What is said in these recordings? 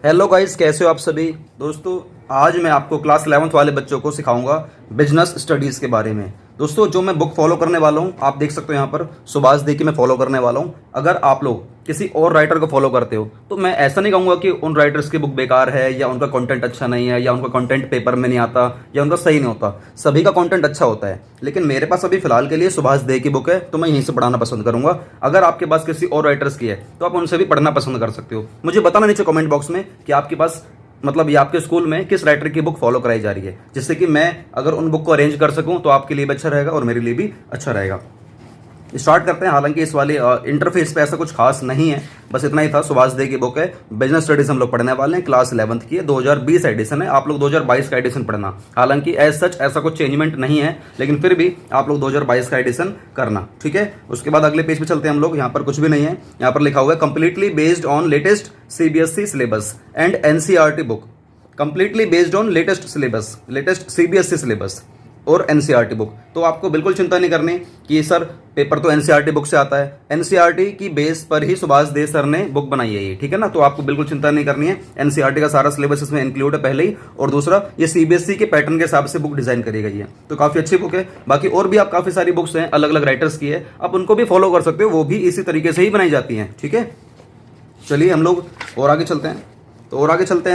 Hello guys, कैसे हो आप सभी दोस्तों। आज मैं आपको क्लास 11th वाले बच्चों को सिखाऊंगा बिजनेस स्टडीज़ के बारे में। दोस्तों, जो मैं बुक फॉलो करने वाला हूं, आप देख सकते हो यहाँ पर सुभाष दे की मैं फॉलो करने वाला हूं। अगर आप लोग किसी और राइटर को फॉलो करते हो तो मैं ऐसा नहीं कहूँगा कि उन राइटर्स की बुक बेकार है या उनका कंटेंट अच्छा नहीं है या उनका कंटेंट पेपर में नहीं आता या उनका सही नहीं होता। सभी का कंटेंट अच्छा होता है, लेकिन मेरे पास अभी फिलहाल के लिए सुभाष दे की बुक है तो मैं यहीं से पढ़ाना पसंद करूंगा। अगर आपके पास किसी और राइटर्स की है तो आप उनसे भी पढ़ना पसंद कर सकते हो। मुझे बताना नीचे कमेंट बॉक्स में कि आपके पास ये आपके स्कूल में किस राइटर की बुक फॉलो कराई जा रही है, जिससे कि मैं अगर उन बुक को अरेंज कर सकूं तो आपके लिए भी अच्छा रहेगा और मेरे लिए भी अच्छा रहेगा। स्टार्ट करते हैं। हालांकि इस वाले इंटरफेस पे ऐसा कुछ खास नहीं है, बस इतना ही था। सुभाष दे की बुक है, बिजनेस स्टडीज हम लोग पढ़ने वाले हैं। क्लास 11th की है, 2020 एडिशन है। आप लोग 2022 का एडिशन पढ़ना। हालांकि एज सच ऐसा कुछ चेंजमेंट नहीं है, लेकिन फिर भी आप लोग 2022 का एडिशन करना, ठीक है। उसके बाद अगले पेज पे चलते हैं हम लोग। यहाँ पर कुछ भी नहीं है, यहाँ पर लिखा हुआ है completely based on latest CBSE syllabus and NCERT book. Completely based on latest syllabus, latest CBSE syllabus और एनसीईआरटी बुक। तो आपको बिल्कुल चिंता नहीं करनी कि सर पेपर तो एनसीईआरटी बुक से आता है। एनसीईआरटी की बेस पर ही सुभाष दे सर ने बुक बनाई है ये, ठीक है ना। तो आपको बिल्कुल चिंता नहीं करनी है। एनसीईआरटी का सारा सिलेबस इसमें इंक्लूड है पहले ही, और दूसरा ये सीबीएसई के पैटर्न के हिसाब से बुक डिजाइन करी गई है, तो काफी अच्छी बुक है। बाकी और भी आप काफी सारी बुक्स हैं, अलग अलग राइटर्स की है, आप उनको भी फॉलो कर सकते हो, वो भी इसी तरीके से ही बनाई जाती है, ठीक है। चलिए हम लोग और आगे चलते हैं।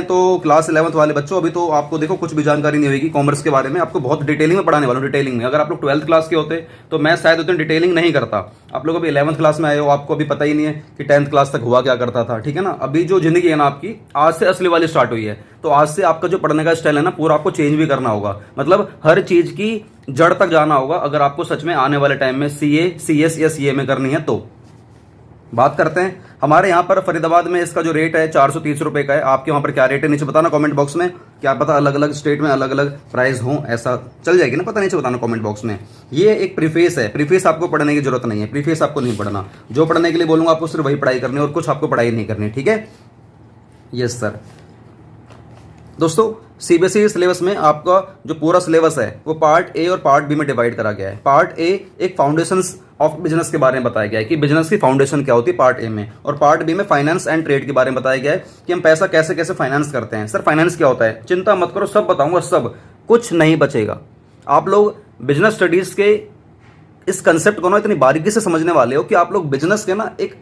तो क्लास 11th वाले बच्चों, अभी तो आपको देखो कुछ भी जानकारी नहीं होगी कॉमर्स के बारे में। आपको बहुत डिटेलिंग में पढ़ाने वाला हूँ, डिटेलिंग में। अगर आप लोग 12th क्लास के होते तो मैं शायद उतनी डिटेलिंग नहीं करता। आप लोग अभी 11th क्लास में आए हो, आपको अभी पता ही नहीं है कि 10th क्लास तक हुआ क्या करता था, ठीक है ना। अभी जो जिंदगी है ना आपकी, आज से असली वाली स्टार्ट हुई है। तो आज से आपका जो पढ़ने का स्टाइल है ना, पूरा आपको चेंज भी करना होगा। मतलब हर चीज की जड़ तक जाना होगा, अगर आपको सच में आने वाले टाइम में सीए, सीएस या सीए में करनी है तो। बात करते हैं हमारे यहाँ पर फरीदाबाद में इसका जो रेट है 430 रुपए का है। आपके वहाँ पर क्या रेट है नीचे बताना कमेंट बॉक्स में। क्या पता अलग अलग स्टेट में अलग अलग प्राइस हो, ऐसा चल जाएगी ना, पता नीचे बताना कमेंट बॉक्स में। ये एक प्रीफेस है, प्रीफेस आपको पढ़ने की जरूरत नहीं है, प्रीफेस आपको नहीं पढ़ना। जो पढ़ने के लिए बोलूंगा आपको सिर्फ वही पढ़ाई करनी है और कुछ आपको पढ़ाई नहीं करनी, ठीक है। Yes sir. दोस्तों, सीबीएसई सिलेबस में आपका जो पूरा सिलेबस है वो पार्ट ए और पार्ट बी में डिवाइड करा गया है। पार्ट ए एक फाउंडेशंस ऑफ बिजनेस के बारे में बताया गया है कि बिजनेस की फाउंडेशन क्या होती है पार्ट ए में, और पार्ट बी में फाइनेंस एंड ट्रेड के बारे में बताया गया है कि हम पैसा कैसे कैसे फाइनेंस करते हैं। सर फाइनेंस क्या होता है, चिंता मत करो, सब बताऊंगा, सब कुछ नहीं बचेगा। आप लोग बिजनेस स्टडीज के इस कंसेप्ट को ना इतनी बारीकी से समझने वाले हो कि आप लोग बिजनेस के ना एक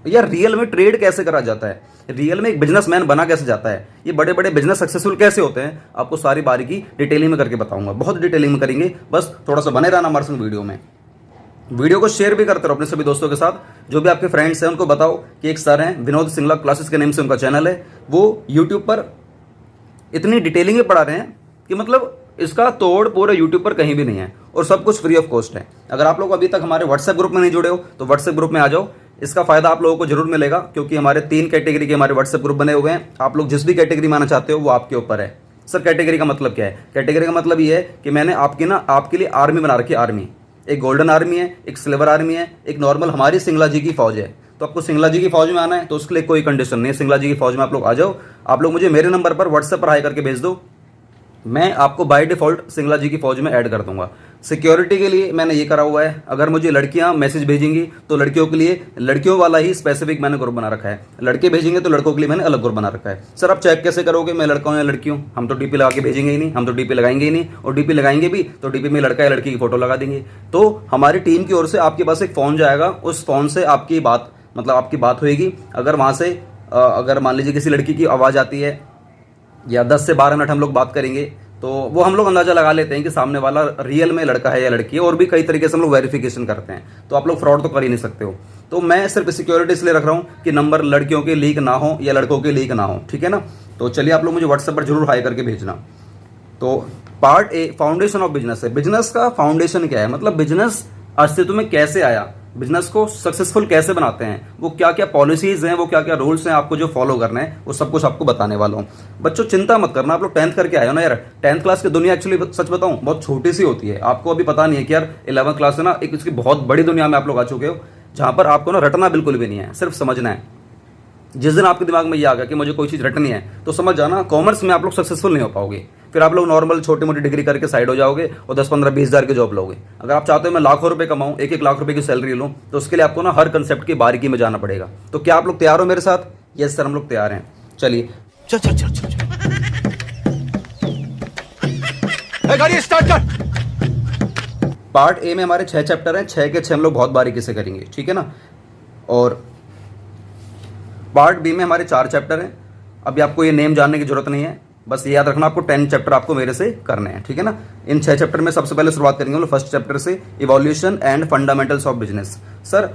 यार रियल में ट्रेड कैसे करा जाता है, रियल में एक बिजनेसमैन बना कैसे जाता है, ये बड़े बड़े बिजनेस सक्सेसफुल कैसे होते हैं, आपको सारी बारीकी डिटेलिंग में करके बताऊंगा। बहुत डिटेलिंग में करेंगे, बस थोड़ा सा बने रहना हमारे संग वीडियो में। वीडियो को शेयर भी करते रहो अपने सभी दोस्तों के साथ। जो भी आपके फ्रेंड्स हैं उनको बताओ कि एक सर हैं विनोद सिंगला क्लासेस के नेम से उनका चैनल है, वो यूट्यूब पर इतनी डिटेलिंग में पढ़ा रहे हैं कि मतलब इसका तोड़ पूरे यूट्यूब पर कहीं भी नहीं है, और सब कुछ फ्री ऑफ कॉस्ट है। अगर आप लोग अभी तक हमारे व्हाट्सएप ग्रुप में नहीं जुड़े हो तो व्हाट्सएप ग्रुप में आ जाओ। इसका फायदा आप लोगों को जरूर मिलेगा, क्योंकि हमारे 3 कैटेगरी के हमारे व्हाट्सएप ग्रुप बने हुए हैं। आप लोग जिस भी कैटेगरी में आना चाहते हो वो आपके ऊपर है। सर कैटेगरी का मतलब क्या है? कैटेगरी का मतलब ये है कि मैंने आपके लिए आर्मी बना रखी है। आर्मी एक गोल्डन आर्मी है, एक सिल्वर आर्मी है, एक नॉर्मल हमारी सिंगला जी की फौज है। तो आपको सिंगला जी की फौज में आना है तो उसके लिए कोई कंडीशन नहीं है, सिंगला जी की फौज में आप लोग आ जाओ। आप लोग मुझे मेरे नंबर पर व्हाट्सएप पर हाई करके भेज दो, मैं आपको बाय डिफॉल्ट सिंगला जी की फौज में ऐड कर दूंगा। सिक्योरिटी के लिए मैंने ये करा हुआ है, अगर मुझे लड़कियां मैसेज भेजेंगी तो लड़कियों के लिए लड़कियों वाला ही स्पेसिफिक मैंने ग्रुप बना रखा है, लड़के भेजेंगे तो लड़कों के लिए मैंने अलग ग्रुप बना रखा है। सर आप चेक कैसे करोगे मैं लड़का हूं या लड़की हूं? हम तो डीपी लगा के भेजेंगे ही नहीं, हम तो डीपी लगाएंगे ही नहीं, और डीपी लगाएंगे भी तो डीपी में लड़का या लड़की की फोटो लगा देंगे। तो हमारी टीम की ओर से आपके पास एक फोन जाएगा, उस फोन से आपकी बात होगी। अगर वहां से अगर मान लीजिए किसी लड़की की आवाज़ आती है या 10 से 12 मिनट हम लोग बात करेंगे, तो वो हम लोग अंदाजा लगा लेते हैं कि सामने वाला रियल में लड़का है या लड़की है, और भी कई तरीके से हम लोग वेरिफिकेशन करते हैं। तो आप लोग फ्रॉड तो कर ही नहीं सकते हो। तो मैं सिर्फ सिक्योरिटी इसलिए रख रहा हूँ कि नंबर लड़कियों के लीक ना हो या लड़कों के लीक ना हो, ठीक है ना। तो चलिए आप लोग मुझे व्हाट्सएप पर जरूर हाई करके भेजना। तो part A foundation of business है। बिजनेस का फाउंडेशन क्या है, मतलब बिजनेस अस्तित्व में कैसे आया, बिजनेस को सक्सेसफुल कैसे बनाते हैं, वो क्या क्या पॉलिसीज हैं, वो क्या क्या रूल्स हैं आपको जो फॉलो करना है, वो सब कुछ आपको बताने वाला हूँ। बच्चों चिंता मत करना, आप लोग 10th करके आए हो ना यार। 10th क्लास की दुनिया एक्चुअली सच बताऊं बहुत छोटी सी होती है। आपको अभी पता नहीं है कि यार 11th क्लास है ना, एक इसकी बहुत बड़ी दुनिया में आप लोग आ चुके हो, जहां पर आपको ना रटना बिल्कुल भी नहीं है, सिर्फ समझना है। जिस दिन आपके दिमाग में ये आ गया कि मुझे कोई चीज़ रटनी है तो समझ जाना कॉमर्स में आप लोग सक्सेसफुल नहीं हो पाओगे। फिर आप लोग नॉर्मल छोटी मोटी डिग्री करके साइड हो जाओगे और 10-15-20 हज़ार की जॉब लोगे। अगर आप चाहते हो मैं लाखों रुपए कमाऊं, 1-1 लाख रुपए की सैलरी लूं, तो उसके लिए आपको ना हर कंसेप्ट की बारीकी में जाना पड़ेगा। तो क्या आप लोग तैयार हो मेरे साथ? यस सर हम लोग तैयार हैं। चलिए चल चल चल चल गाड़ी स्टार्ट कर। पार्ट ए में हमारे 6 चैप्टर हैं, 6 के 6 हम लोग बहुत बारीकी से करेंगे, ठीक है ना। और पार्ट बी में हमारे 4 चैप्टर हैं। अभी आपको ये नेम जानने की जरूरत नहीं है, बस ये याद रखना आपको 10 चैप्टर आपको मेरे से करने हैं, ठीक है ना। इन 6 चैप्टर में सबसे पहले शुरुआत करेंगे हम लोग फर्स्ट चैप्टर से, evolution and fundamentals of business. Sir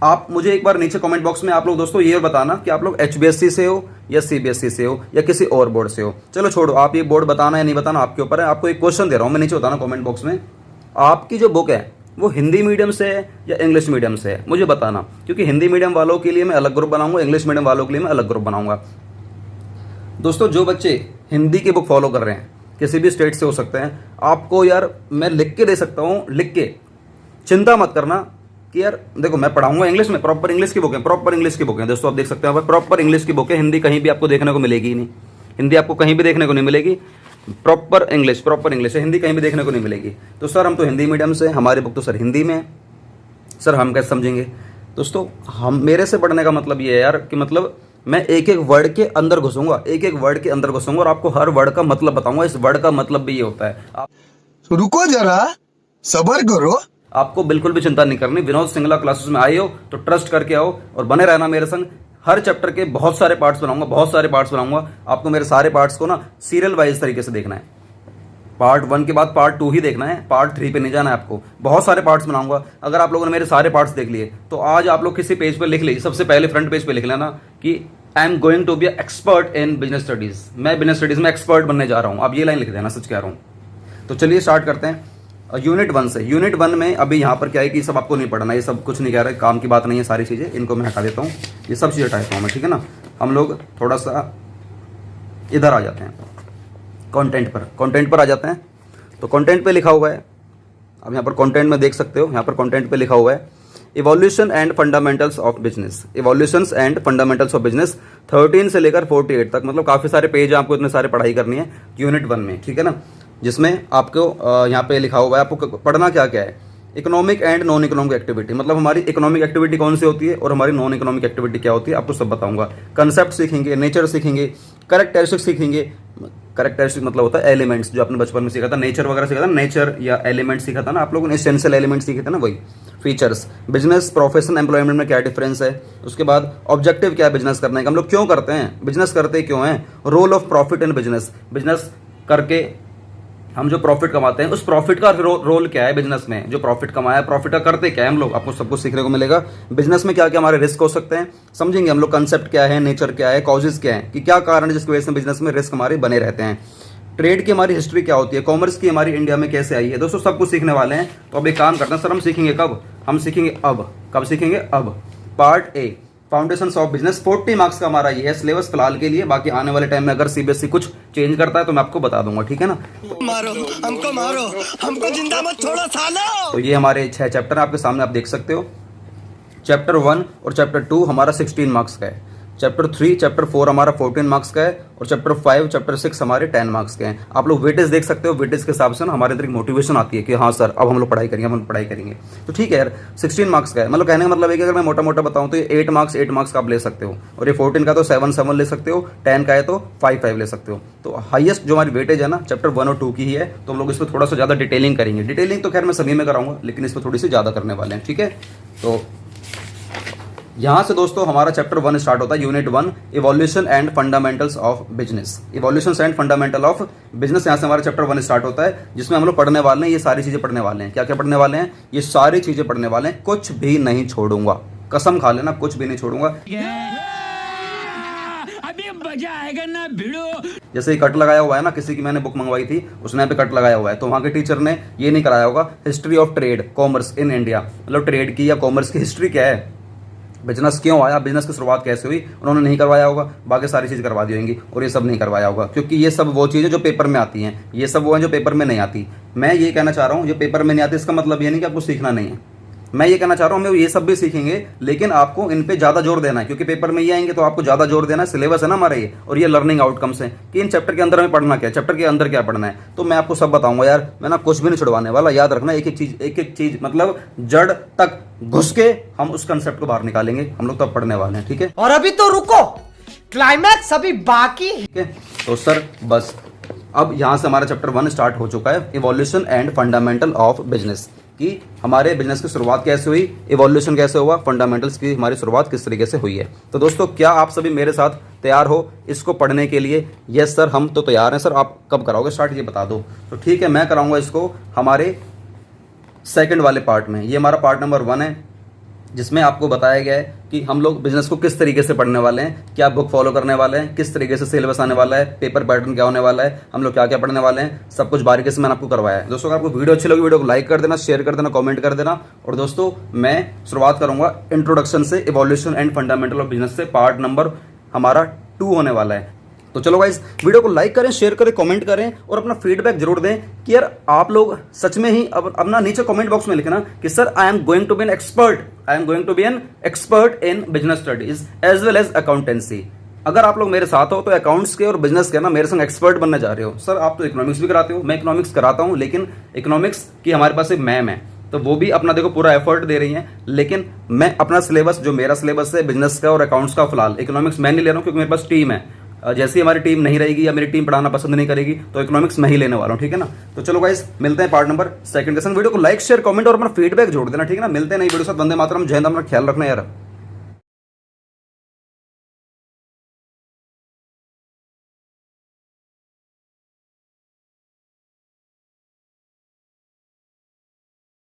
आप मुझे एक बार नीचे कमेंट बॉक्स में आप लोग दोस्तों ये बताना कि आप लोग HBSC से हो या CBSE से हो या किसी और बोर्ड से हो। चलो छोड़ो, आप ये बोर्ड बताना या नहीं बताना आपके ऊपर है। आपको एक क्वेश्चन दे रहा हूँ मैं, नीचे बताना कमेंट बॉक्स में, आपकी जो बुक है वो हिंदी मीडियम से है या इंग्लिश मीडियम से है, मुझे बताना। क्योंकि हिंदी मीडियम वालों के लिए मैं अलग ग्रुप बनाऊंगा, इंग्लिश मीडियम वालों के लिए मैं अलग ग्रुप बनाऊंगा। दोस्तों जो बच्चे हिंदी की बुक फॉलो कर रहे हैं, किसी भी स्टेट से हो सकते हैं, आपको यार मैं लिख के दे सकता हूँ, लिख के, चिंता मत करना कि यार देखो मैं पढ़ाऊंगा इंग्लिश में, प्रॉपर इंग्लिश की बुक है, प्रॉपर इंग्लिश की बुक है दोस्तों, आप देख सकते हैं प्रॉपर इंग्लिश की बुक है। हिंदी कहीं भी आपको देखने को मिलेगी ही नहीं, हिंदी आपको कहीं भी देखने को नहीं मिलेगी। प्रॉपर इंग्लिश है, हिंदी कहीं भी देखने को नहीं मिलेगी। तो सर हम तो हिंदी मीडियम से, हमारी बुक तो सर हिंदी में है, सर हम कैसे समझेंगे। दोस्तों हम, मेरे से पढ़ने का मतलब ये है यार कि मतलब मैं एक एक वर्ड के अंदर घुसूंगा, एक एक वर्ड के अंदर घुसूंगा और आपको हर वर्ड का मतलब बताऊंगा। इस वर्ड का मतलब भी ये होता है। आप रुको जरा, सबर करो। आपको बिल्कुल भी चिंता नहीं करनी। विनोद सिंगला क्लासेस में आए हो तो ट्रस्ट करके आओ और बने रहना मेरे संग। हर चैप्टर के बहुत सारे पार्ट्स बनाऊंगा, बहुत सारे पार्ट्स बनाऊंगा। आपको मेरे सारे पार्ट्स को ना सीरियल वाइज तरीके से देखना है। पार्ट 1 के बाद पार्ट 2 ही देखना है, पार्ट 3 पे नहीं जाना है आपको। बहुत सारे पार्ट्स बनाऊंगा। अगर आप लोगों ने मेरे सारे पार्ट्स देख लिए तो आज आप लोग किसी पेज पे लिख लीजिए, सबसे पहले फ्रंट पेज पे लिख लेना कि I am going to be expert in business studies. मैं बिजनेस स्टडीज में एक्सपर्ट बनने जा रहा हूँ। आप ये लाइन लिख देना, सच कह रहा हूँ। तो चलिए स्टार्ट करते हैं यूनिट 1 से। यूनिट 1 में अभी यहाँ पर क्या है कि सब आपको नहीं पढ़ना, ये सब कुछ नहीं कह रहा है, काम की बात नहीं है, सारी चीज़ें इनको मैं हटा देता हूँ, ये सब चीज़ें हटाता हूँ मैं, ठीक है ना। हम लोग थोड़ा सा इधर आ जाते हैं, कंटेंट पर आ जाते हैं। तो कंटेंट पे लिखा हुआ है, अब यहाँ पर कंटेंट में देख सकते हो, यहाँ पर कंटेंट पे लिखा हुआ है evolution and fundamentals of business. Evolutions and fundamentals of business 13 से लेकर 48 तक, मतलब काफ़ी सारे पेज आपको इतने सारे पढ़ाई करनी है यूनिट 1 में, ठीक है ना। जिसमें आपको यहाँ पे लिखा हुआ है आपको पढ़ना क्या क्या है। Economic and non economic activity, मतलब हमारी इकोनॉमिक एक्टिविटी कौन सी होती है और हमारी नॉन इकोनॉमिक एक्टिविटी क्या होती है, आपको सब बताऊंगा। कंसेप्ट सीखेंगे, नेचर सीखेंगे, कैरेक्टरिस्टिक सीखेंगे। कैरेक्टरिस्टिक मतलब होता है एलिमेंट्स, जो आपने बचपन में सीखा था, नेचर वगैरह सीखा था, नेचर या एलिमेंट सीखा था ना आप लोगों ने, एसेंशियल एलिमेंट सीखे थे ना, वही। फीचर्स, बिजनेस, प्रोफेशन, एम्प्लॉयमेंट में क्या डिफरेंस है। उसके बाद ऑब्जेक्टिव क्या है बिजनेस करने का, हम लोग क्यों करते हैं बिजनेस, करते क्यों हैं। Role of profit in business, business करके हम जो प्रॉफिट कमाते हैं उस प्रॉफिट का रोल क्या है बिजनेस में, जो प्रॉफिट कमाया प्रॉफिट का करते क्या है हम लोग, आपको सब कुछ सीखने को मिलेगा। बिजनेस में क्या क्या हमारे रिस्क हो सकते हैं समझेंगे हम लोग, कंसेप्ट क्या है, नेचर क्या है, कॉजेज क्या है, कि क्या कारण है जिसकी वजह से बिजनेस में रिस्क हमारे बने रहते हैं। ट्रेड की हमारी हिस्ट्री क्या होती है, कॉमर्स की हमारी इंडिया में कैसे आई है, दोस्तों सब कुछ सीखने वाले हैं। तो अब एक काम करते हैं सर, हम सीखेंगे कब, हम सीखेंगे अब। कब सीखेंगे, अब। Part A foundations of business, 40 marks का हमारा ये है सिलेबस फिलहाल के लिए। बाकी आने वाले टाइम में अगर CBSE कुछ चेंज करता है तो मैं आपको बता दूंगा, ठीक है ना। मारो हमको जिंदा मत छोड़ो सालो। तो ये हमारे 6 चैप्टर आपके सामने आप देख सकते हो। चैप्टर 1 और चैप्टर 2 हमारा 16 मार्क्स का है। चैप्टर 3 चैप्टर 4 हमारा 14 मार्क्स का है और चैप्टर 5 चैप्टर 6 हमारे 10 मार्क्स के हैं। आप लोग वेटेज देख सकते हो, वेटेज के हिसाब से ना हमारे अंदर एक मोटिवेशन आती है कि हाँ सर अब हम लोग पढ़ाई करेंगे, हम लोग पढ़ाई करेंगे। तो ठीक है यार, 16 मार्क्स का है, मतलब कहने का मतलब है कि अगर मैं मोटा मोटा बताऊं तो ये 8 मार्क्स का आप ले सकते हो, और ये 14 का तो 7 ले सकते हो, 10 का है तो 5 ले सकते हो। तो हाईएस्ट जो हमारी वेटेज है ना चैप्टर 1 और 2 की ही है। तो हम लोग इस पर थोड़ा सा ज़्यादा डिटेलिंग करेंगे। डिटेलिंग तो खैर मैं सभी में कराऊंगा, लेकिन इस पर थोड़ी सी ज़्यादा करने वाले हैं, ठीक है। तो यहाँ से दोस्तों हमारा चैप्टर 1 स्टार्ट होता है, unit 1 evolution and fundamentals of business. Evolution and fundamental of business, यहाँ से हमारा चैप्टर 1 स्टार्ट होता है, जिसमें हम लोग पढ़ने वाले हैं ये सारी चीज़ें पढ़ने वाले हैं। क्या क्या पढ़ने वाले हैं, ये सारी चीज़ें पढ़ने वाले हैं, कुछ भी नहीं छोड़ूंगा, कसम खा लेना कुछ भी नहीं छोड़ूंगा। अभी मजा आएगा ना भिड़ो। जैसे ही कट लगाया हुआ है ना, किसी की मैंने बुक मंगवाई थी उसने यहाँ पे कट लगाया हुआ है, तो वहाँ के टीचर ने ये नहीं कराया होगा history of trade commerce in India, मतलब ट्रेड की या कॉमर्स की हिस्ट्री क्या है, बिजनेस क्यों आया, बिजनेस की शुरुआत कैसे हुई, उन्होंने नहीं करवाया होगा। बाकी सारी चीज़ करवा दी होंगी और ये सब नहीं करवाया होगा, क्योंकि ये सब वो चीज़ें जो पेपर में आती हैं, ये सब वो हैं जो पेपर में नहीं आती। मैं ये कहना चाह रहा हूँ, जो पेपर में नहीं आती इसका मतलब ये नहीं कि आपको सीखना नहीं है। मैं ये कहना चाह रहा हूँ हम ये सब भी सीखेंगे, लेकिन आपको इन पे ज़्यादा जोर देना है, क्योंकि पेपर में ये आएंगे तो आपको ज़्यादा जोर देना है। सिलेबस है ना हमारा ये, और ये लर्निंग आउटकम्स हैं कि इन चैप्टर के अंदर हमें पढ़ना क्या है, चैप्टर के अंदर क्या पढ़ना है। तो मैं आपको सब बताऊंगा यार, मैं ना कुछ भी नहीं छुड़वाने वाला। याद रखना एक एक चीज़ मतलब जड़ तक घुस के हम उस कंसेप्ट को बाहर निकालेंगे, हम लोग तब पढ़ने वाले हैं, ठीक है। और अभी तो रुको, क्लाइमैक्स अभी बाकी है। ठीक है, तो सर बस अब यहाँ से हमारा चैप्टर 1 स्टार्ट हो चुका है, evolution and fundamental of business, कि हमारे बिजनेस की शुरुआत कैसे हुई, इवोल्यूशन कैसे हुआ, फंडामेंटल्स की हमारी शुरुआत किस तरीके से हुई है। तो दोस्तों क्या आप सभी मेरे साथ तैयार हो इसको पढ़ने के लिए? यस सर, हम तो तैयार हैं। सर आप कब कराओगे स्टार्ट ये बता दो। तो ठीक है, मैं कराऊंगा इसको हमारे सेकंड वाले पार्ट में। ये हमारा पार्ट नंबर 1 है, जिसमें आपको बताया गया है कि हम लोग बिजनेस को किस तरीके से पढ़ने वाले हैं, क्या बुक फॉलो करने वाले हैं, किस तरीके से सिलेबस आने वाला है, पेपर पैटर्न क्या होने वाला है, हम लोग क्या क्या पढ़ने वाले हैं, सब कुछ बारीकी से मैंने आपको करवाया है। दोस्तों अगर आपको वीडियो अच्छी लगी, वीडियो को लाइक कर देना, शेयर कर देना, कमेंट कर देना। और दोस्तों मैं शुरुआत करूंगा इंट्रोडक्शन से, evolution and fundamental of business से। पार्ट नंबर हमारा 2 होने वाला है। तो चलो गाइस, वीडियो को लाइक करें, शेयर करें, कमेंट करें और अपना फीडबैक जरूर दें कि यार आप लोग सच में ही अब अपना नीचे कमेंट बॉक्स में लिखना कि sir I am going to be an expert in business studies as well as accountancy. अगर आप लोग मेरे साथ हो तो अकाउंट्स के और बिजनेस के ना मेरे संग एक्सपर्ट बनने जा रहे हो। सर आप तो इकोनॉमिक्स भी कराते हो, मैं इकोनॉमिक्स कराता हूं, लेकिन इकोनॉमिक्स की हमारे पास एक मैम है, तो वो भी अपना देखो पूरा एफर्ट दे रही हैं। लेकिन मैं अपना सिलेबस, जो मेरा सिलेबस है बिजनेस का और अकाउंट्स का, फिलहाल इकोनॉमिक्स मैं नहीं ले रहा हूँ क्योंकि मेरे पास टीम है। जैसे ही हमारी टीम नहीं रहेगी या मेरी टीम पढ़ाना पसंद नहीं करेगी तो इकोनॉमिक्स मैं ही लेने वाला हूँ। ठीक है ना, तो चलो गाइस मिलते हैं पार्ट नंबर 2 के संग। वीडियो को लाइक शेयर कमेंट और अपना फीडबैक जोड़ देना। ठीक है ना, मिलते हैं नई वीडियो के साथ। वंदे मातरम, जय हिंद, अपना ख्याल रखना यार।